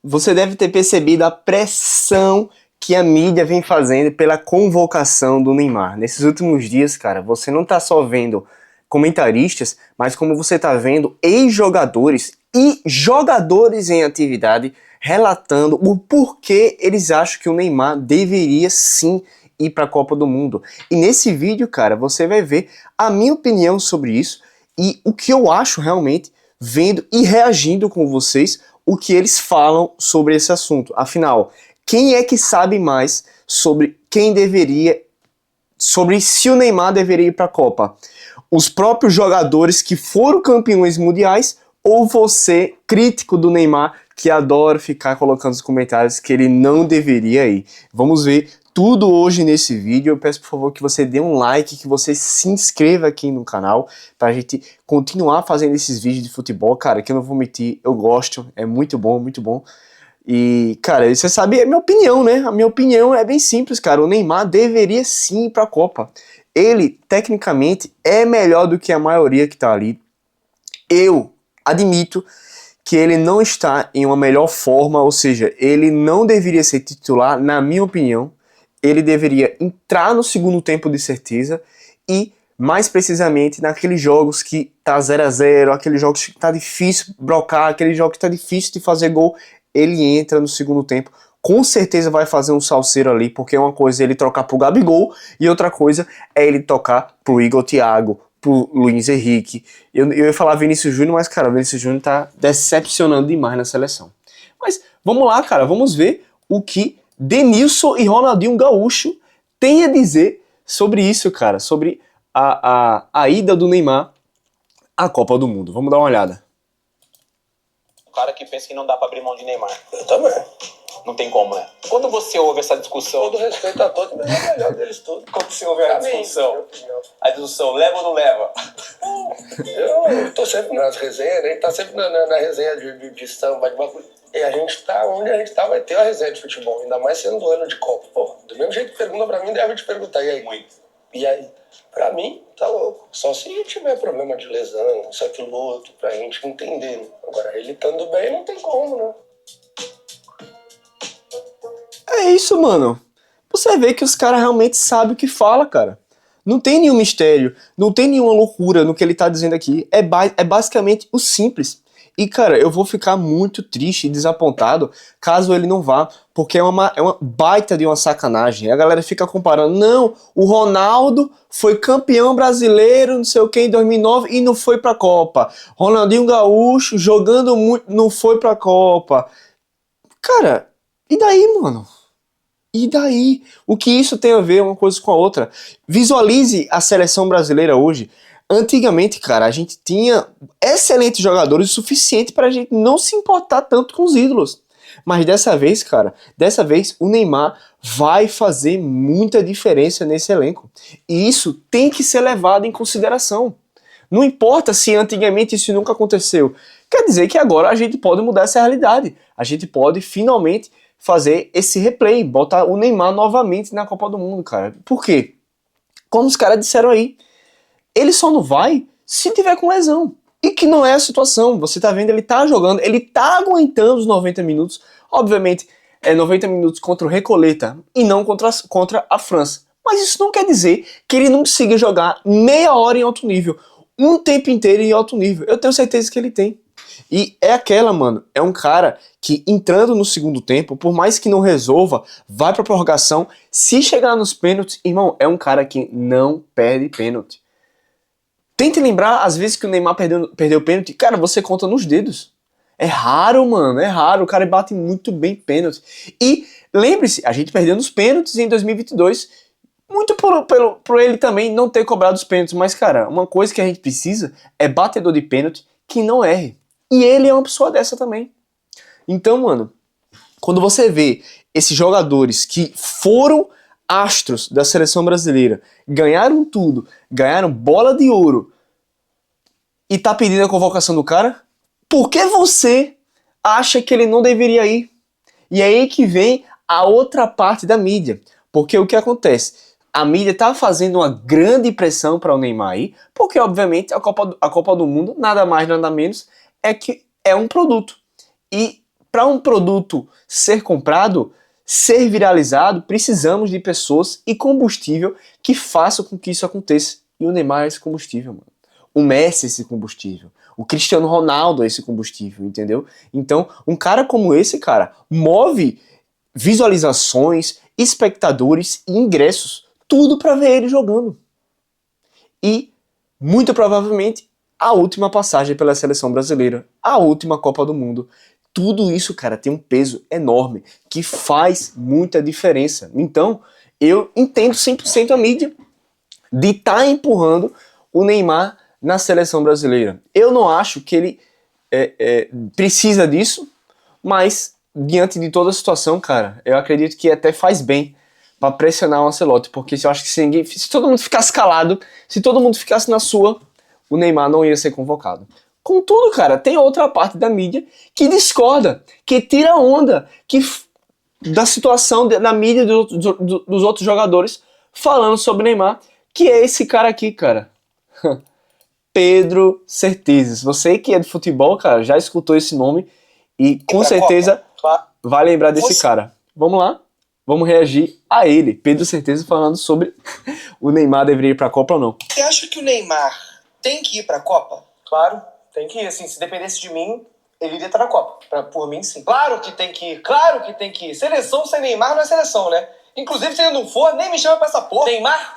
Você deve ter percebido a pressão que a mídia vem fazendo pela convocação do Neymar. Nesses últimos dias, cara, você não tá só vendo comentaristas, mas como você tá vendo ex-jogadores e jogadores em atividade relatando o porquê eles acham que o Neymar deveria sim ir para a Copa do Mundo. E nesse vídeo, cara, você vai ver a minha opinião sobre isso e o que eu acho realmente vendo e reagindo com vocês o que eles falam sobre esse assunto. Afinal, quem é que sabe mais sobre quem deveria, sobre se o Neymar deveria ir para a Copa? Os próprios jogadores que foram campeões mundiais ou você, crítico do Neymar, que adora ficar colocando nos comentários que ele não deveria ir? Vamos ver tudo hoje nesse vídeo. Eu peço por favor que você dê um like, que você se inscreva aqui no canal pra gente continuar fazendo esses vídeos de futebol, cara, que eu não vou mentir, eu gosto, é muito bom, muito bom. E, cara, você sabe, é minha opinião, né? A minha opinião é bem simples, cara. O Neymar deveria sim ir pra Copa. Ele, tecnicamente, é melhor do que a maioria que tá ali. Eu admito que ele não está em uma melhor forma, ou seja, ele não deveria ser titular, na minha opinião. Ele deveria entrar no segundo tempo de certeza e, mais precisamente, naqueles jogos que tá 0 a 0, aqueles jogos que tá difícil brocar, aqueles jogos que tá difícil de fazer gol, ele entra no segundo tempo. Com certeza vai fazer um salseiro ali, porque uma coisa é ele trocar pro Gabigol e outra coisa é ele tocar pro Igor Thiago, pro Luiz Henrique. Eu ia falar Vinícius Júnior, mas, cara, o Vinícius Júnior tá decepcionando demais na seleção. Mas vamos lá, cara, vamos ver o que Denilson e Ronaldinho Gaúcho têm a dizer sobre isso, cara, sobre a ida do Neymar à Copa do Mundo. Vamos dar uma olhada. O cara que pensa que não dá pra abrir mão de Neymar. Eu também. Não tem como, né? Quando você ouve essa discussão... Todo respeito a todos, mas é o melhor deles todos. Quando você ouve a discussão, leva ou não leva? Eu tô sempre nas resenhas, né? A gente tá sempre na resenha de samba, de bagulho. E a gente tá onde a gente tá, vai ter a resenha de futebol, ainda mais sendo do ano de Copa. Pô, do mesmo jeito que pergunta pra mim, deve te perguntar. E aí? Muito. E aí? Pra mim, tá louco. Só se tiver problema de lesão, isso, aquilo, outro, pra gente entender. Né? Agora, ele estando bem, não tem como, né? É isso, mano. Você vê que os caras realmente sabem o que fala, cara. Não tem nenhum mistério, não tem nenhuma loucura no que ele tá dizendo aqui. É basicamente o simples. E, cara, eu vou ficar muito triste e desapontado caso ele não vá, porque é uma baita de uma sacanagem. A galera fica comparando, não, o Ronaldo foi campeão brasileiro, não sei o que, em 2009 e não foi pra Copa. Ronaldinho Gaúcho jogando muito, não foi pra Copa. Cara, e daí, mano? E daí? O que isso tem a ver uma coisa com a outra? Visualize a seleção brasileira hoje. Antigamente, cara, a gente tinha excelentes jogadores o suficiente pra gente não se importar tanto com os ídolos. Mas dessa vez, cara, o Neymar vai fazer muita diferença nesse elenco. E isso tem que ser levado em consideração. Não importa se antigamente isso nunca aconteceu. Quer dizer que agora a gente pode mudar essa realidade. A gente pode finalmente fazer esse replay, botar o Neymar novamente na Copa do Mundo, cara. Por quê? Como os caras disseram aí, ele só não vai se tiver com lesão. E que não é a situação. Você tá vendo, ele tá jogando, ele tá aguentando os 90 minutos. Obviamente, é 90 minutos contra o Recoleta e não contra a França. Mas isso não quer dizer que ele não consiga jogar meia hora em alto nível, um tempo inteiro em alto nível. Eu tenho certeza que ele tem. E é aquela, mano, é um cara que entrando no segundo tempo, por mais que não resolva, vai pra prorrogação, se chegar nos pênaltis, irmão, é um cara que não perde pênalti. Tente lembrar as vezes que o Neymar perdeu pênalti, cara, você conta nos dedos. É raro, mano, é raro, o cara bate muito bem pênalti. E lembre-se, a gente perdeu nos pênaltis em 2022, muito por ele também não ter cobrado os pênaltis, mas, cara, uma coisa que a gente precisa é batedor de pênalti que não erre. E ele é uma pessoa dessa também. Então, mano, quando você vê esses jogadores que foram astros da seleção brasileira, ganharam tudo, ganharam bola de ouro, e tá pedindo a convocação do cara, por que você acha que ele não deveria ir? E é aí que vem a outra parte da mídia. Porque o que acontece? A mídia tá fazendo uma grande pressão para o Neymar ir, porque obviamente a Copa do Mundo, nada mais, nada menos, é que é um produto. E para um produto ser comprado, ser viralizado, precisamos de pessoas e combustível que façam com que isso aconteça. E o Neymar é esse combustível, mano. O Messi é esse combustível. O Cristiano Ronaldo é esse combustível, entendeu? Então, um cara como esse, cara, move visualizações, espectadores e ingressos. Tudo para ver ele jogando. E, muito provavelmente, a última passagem pela seleção brasileira, a última Copa do Mundo. Tudo isso, cara, tem um peso enorme, que faz muita diferença. Então, eu entendo 100% a mídia de estar empurrando o Neymar na seleção brasileira. Eu não acho que ele precisa disso, mas, diante de toda a situação, cara, eu acredito que até faz bem para pressionar o Ancelotti, porque eu acho que se todo mundo ficasse calado, se todo mundo ficasse na sua, o Neymar não ia ser convocado. Contudo, cara, tem outra parte da mídia que discorda, que tira onda da situação da mídia dos outros jogadores falando sobre Neymar, que é esse cara aqui, cara. Pedro Certezas. Você que é de futebol, cara, já escutou esse nome e com certeza vai lembrar desse cara. Vamos lá, vamos reagir a ele. Pedro Certezas falando sobre o Neymar deveria ir pra Copa ou não. Você acha que o Neymar tem que ir pra Copa? Claro, tem que ir. Assim, se dependesse de mim, ele iria estar na Copa. Por mim, sim. Claro que tem que ir, claro que tem que ir. Seleção sem Neymar não é seleção, né? Inclusive, se ele não for, nem me chama pra essa porra. Neymar,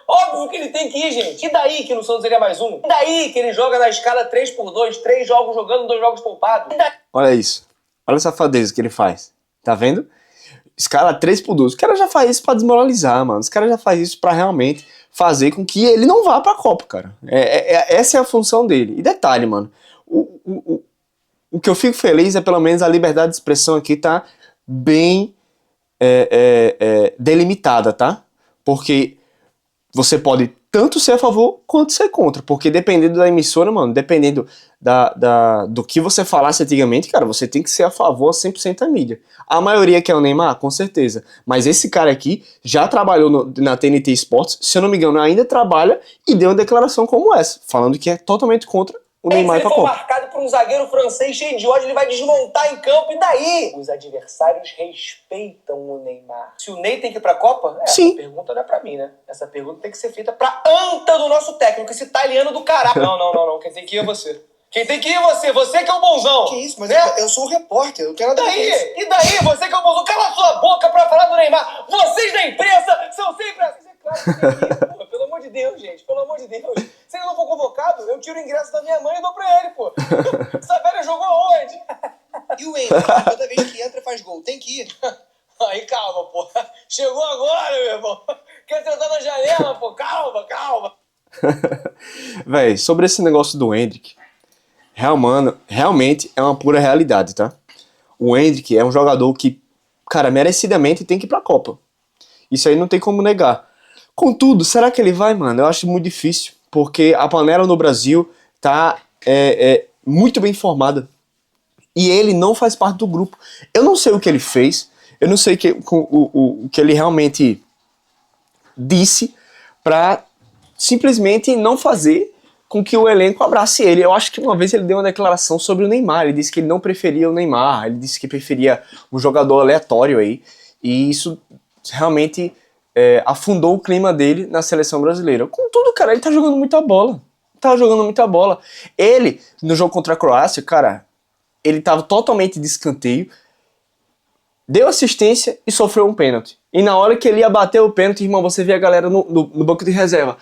óbvio que ele tem que ir, gente. E daí que no Santos ele é mais um? E daí que ele joga na escala 3x2, 3 jogos jogando, 2 jogos poupados? Olha isso. Olha a safadeza que ele faz. Tá vendo? Escala 3x2. Os caras já fazem isso pra desmoralizar, mano. Os caras já fazem isso pra realmente fazer com que ele não vá pra Copa, cara. Essa é a função dele. E detalhe, mano. O que eu fico feliz é pelo menos a liberdade de expressão aqui tá bem delimitada, tá? Porque você pode tanto ser a favor quanto ser contra. Porque dependendo da emissora, mano, dependendo do que você falasse antigamente, cara, você tem que ser a favor 100% da mídia. A maioria quer o Neymar, com certeza. Mas esse cara aqui já trabalhou na TNT Sports, se eu não me engano, ainda trabalha e deu uma declaração como essa, falando que é totalmente contra o Neymar Se pra ele for Copa. marcado por um zagueiro francês cheio de ódio, ele vai desmontar em campo, e daí? Os adversários respeitam o Neymar. Se o Ney tem que ir pra Copa, Sim. Essa pergunta não é pra mim, né? Essa pergunta tem que ser feita pra anta do nosso técnico, esse italiano do caralho. Não. Quem tem que ir é você. Quem tem que ir é você. Você que é o bonzão. Que isso, mas né? eu sou um repórter, eu não tenho nada a ver com isso. E daí? Você que é o bonzão. Cala sua boca pra falar do Neymar. Vocês da imprensa são sempre assim. É claro que tem que ir, pô. Pelo amor de Deus, gente. Pelo amor de Deus. Se ele não for convocado, eu tiro o ingresso da minha mãe e dou pra ele, pô. Essa velha jogou aonde? E o Ender, toda vez que entra faz gol, tem que ir. Aí, calma, pô. Chegou agora, meu irmão. Quer sentar na janela, pô. Calma. Véi, sobre esse negócio do Endrick, realmente é uma pura realidade, tá? O Endrick é um jogador que, cara, merecidamente tem que ir pra Copa. Isso aí não tem como negar. Contudo, será que ele vai, mano? Eu acho muito difícil, porque a panela no Brasil tá muito bem formada. E ele não faz parte do grupo. Eu não sei o que ele fez, eu não sei o que ele realmente disse pra simplesmente não fazer com que o elenco abrace ele. Eu acho que uma vez ele deu uma declaração sobre o Neymar, ele disse que ele não preferia o Neymar, ele disse que preferia um jogador aleatório aí, e isso realmente afundou o clima dele na seleção brasileira. Contudo, cara, ele tá jogando muita bola. Ele, no jogo contra a Croácia, cara, ele tava totalmente de escanteio, deu assistência e sofreu um pênalti. E na hora que ele ia bater o pênalti, irmão, você vê a galera no banco de reserva.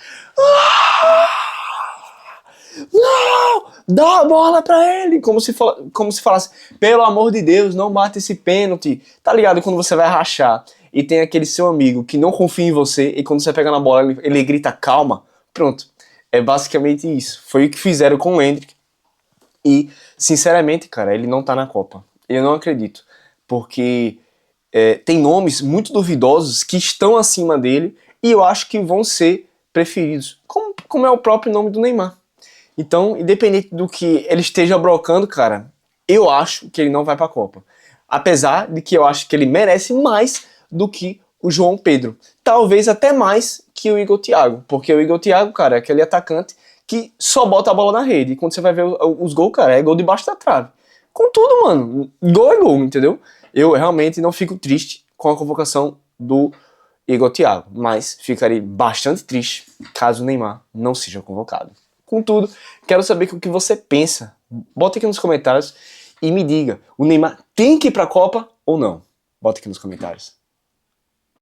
Não! Dá a bola pra ele! Como se falasse, pelo amor de Deus, não mata esse pênalti. Tá ligado? Quando você vai rachar e tem aquele seu amigo que não confia em você e quando você pega na bola ele grita calma. Pronto. É basicamente isso. Foi o que fizeram com o Endrick. E, sinceramente, cara, ele não tá na Copa. Eu não acredito. Porque tem nomes muito duvidosos que estão acima dele e eu acho que vão ser preferidos. Como é o próprio nome do Neymar. Então, independente do que ele esteja brocando, cara, eu acho que ele não vai pra Copa. Apesar de que eu acho que ele merece mais do que o João Pedro. Talvez até mais que o Igor Thiago. Porque o Igor Thiago, cara, é aquele atacante que só bota a bola na rede. E quando você vai ver os gols, cara, é gol debaixo da trave. Contudo, mano, gol é gol, entendeu? Eu realmente não fico triste com a convocação do Igor Thiago, mas ficarei bastante triste caso o Neymar não seja convocado. Contudo, quero saber o que você pensa. Bota aqui nos comentários e me diga, o Neymar tem que ir pra Copa ou não? Bota aqui nos comentários.